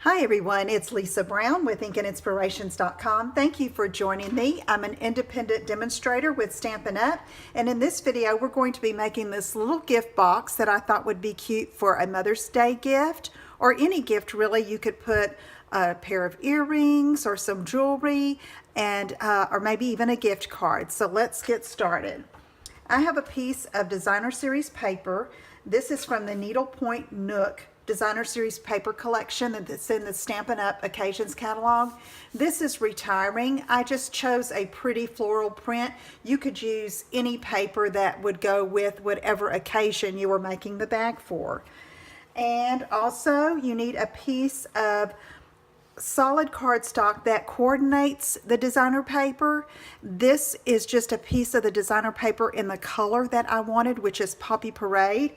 Hi everyone, it's Lisa Brown with InkandInspirations.com. Thank you for joining me. I'm an independent demonstrator with Stampin' Up! And in this video we're going to be making this little gift box that I thought would be cute for a Mother's Day gift, or any gift really. You could put a pair of earrings or some jewelry, and or maybe even a gift card. So let's get started. I have a piece of Designer Series paper. This is from the Needlepoint Nook Designer Series paper collection that's in the Stampin' Up! Occasions catalog. This is retiring. I just chose a pretty floral print. You could use any paper that would go with whatever occasion you were making the bag for. And also you need a piece of solid cardstock that coordinates the designer paper. This is just a piece of the designer paper in the color that I wanted, which is Poppy Parade.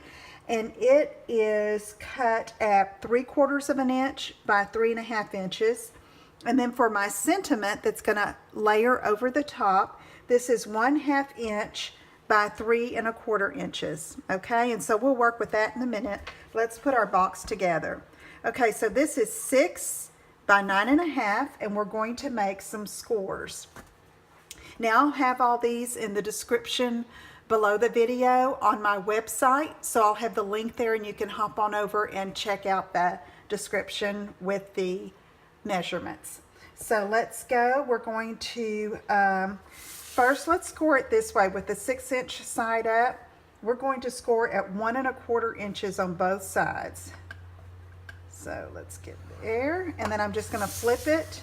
And it is cut at 3/4 of an inch by 3.5 inches. And then for my sentiment that's going to layer over the top, this is 1/2 inch by 3¼ inches. Okay, and so we'll work with that in a minute. Let's put our box together. Okay, so this is 6 by 9.5, and we're going to make some scores. Now I'll have all these in the description below the video on my website, so I'll have the link there and you can hop on over and check out that description with the measurements. So let's go. We're going to first, let's score it this way with the 6-inch side up. We're going to score at 1¼ inches on both sides. So let's get there, and then I'm just going to flip it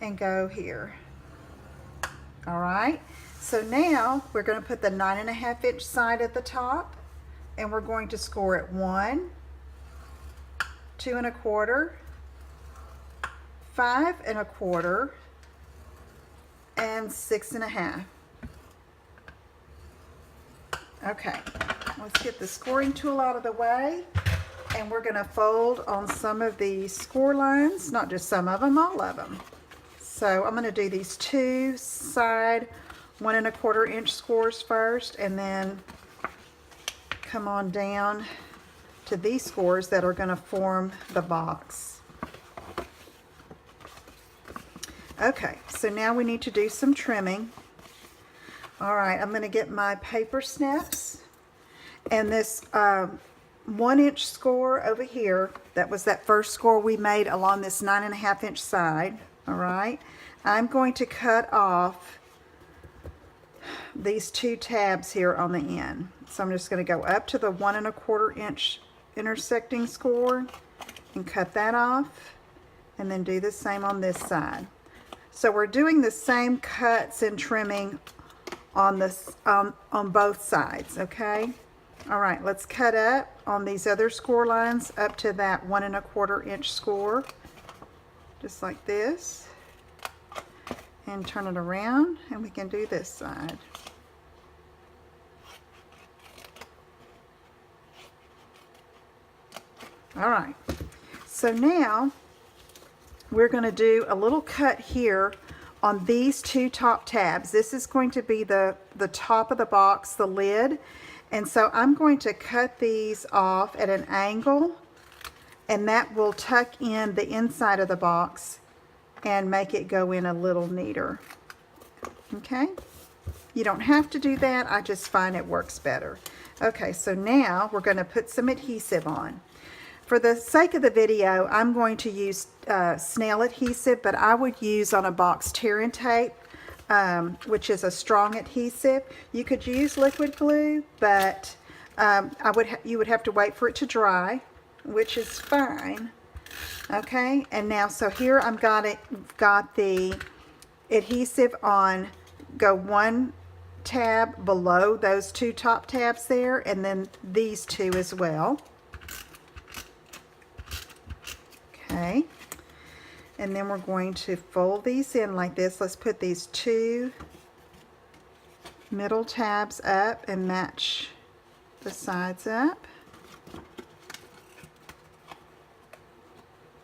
and go here. All right, so now we're going to put the 9.5 inch side at the top, and we're going to score at 1, 2¼ 5¼ and 6.5. Okay, let's get the scoring tool out of the way, and we're going to fold on some of the score lines, not just some of them, all of them. So I'm going to do these two side 1¼ inch scores first, and then come on down to these scores that are going to form the box. Okay, so now we need to do some trimming. All right, I'm going to get my paper snips, and this 1-inch score over here, that was that first score we made along this 9.5 inch side. All right, I'm going to cut off these 2 tabs here on the end. So I'm just going to go up to the 1¼ inch intersecting score and cut that off, and then do the same on this side. So we're doing the same cuts and trimming on this on both sides. Okay. All right, let's cut up on these other score lines up to that 1¼ inch score, just like this, and turn it around, and we can do this side. All right, so now we're going to do a little cut here on these 2 top tabs. This is going to be the top of the box, the lid. And so I'm going to cut these off at an angle, and that will tuck in the inside of the box and make it go in a little neater. Okay? You don't have to do that. I just find it works better. Okay, so now we're going to put some adhesive on. For the sake of the video, I'm going to use snail adhesive, but I would use on a box tear and tape, which is a strong adhesive. You could use liquid glue, but you would have to wait for it to dry, which is fine. Okay, and now so here I've got the adhesive on. Go 1 tab below those 2 top tabs there, and then these 2 as well. Okay, and then we're going to fold these in like this. Let's put these 2 middle tabs up and match the sides up.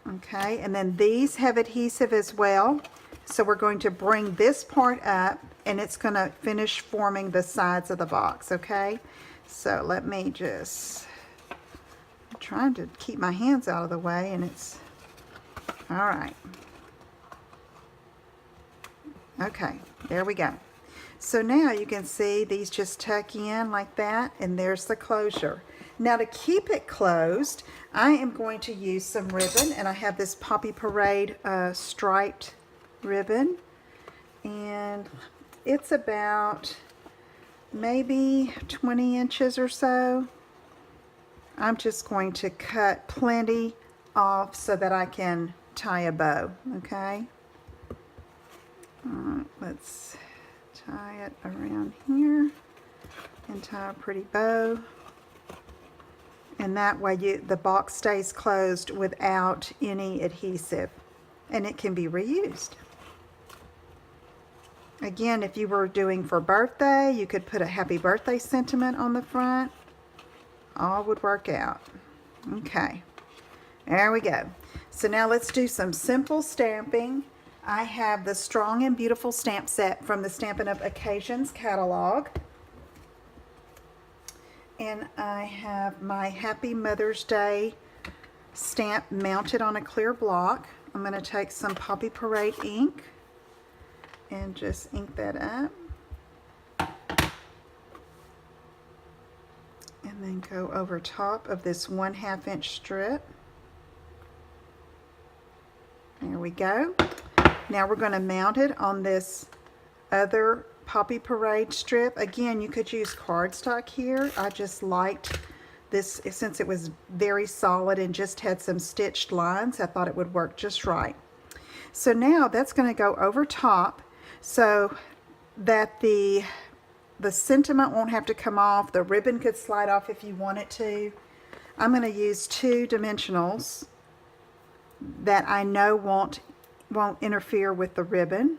Okay, and then these have adhesive as well. So we're going to bring this part up, and it's going to finish forming the sides of the box. Okay, so let me just, I'm trying to keep my hands out of the way, and it's All right. Okay, there we go. So now you can see these just tuck in like that, and there's the closure. Now to keep it closed, I am going to use some ribbon, and I have this Poppy Parade striped ribbon, and it's about maybe 20 inches or so. I'm just going to cut plenty off so that I can tie a bow, okay? Let's tie it around here and tie a pretty bow, and that way the box stays closed without any adhesive, and it can be reused. Again, if you were doing for birthday, you could put a happy birthday sentiment on the front. All would work out. Okay, there we go. So now let's do some simple stamping. I have the Strong and Beautiful stamp set from the Stampin' Up! Occasions catalog. And I have my Happy Mother's Day stamp mounted on a clear block. I'm going to take some Poppy Parade ink and just ink that up. And then go over top of this 1/2 inch strip. There we go. Now we're going to mount it on this other Poppy Parade strip. Again, you could use cardstock here. I just liked this since it was very solid and just had some stitched lines. I thought it would work just right. So now that's going to go over top so that the sentiment won't have to come off. The ribbon could slide off if you want it to. I'm going to use 2 dimensionals that I know won't interfere with the ribbon.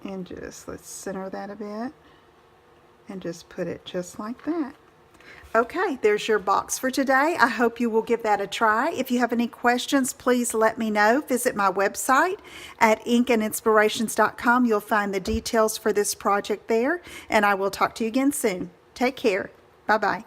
And just let's center that a bit and just put it just like that. Okay, there's your box for today. I hope you will give that a try. If you have any questions, please let me know. Visit my website at inkandinspirations.com. You'll find the details for this project there, and I will talk to you again soon. Take care. Bye-bye.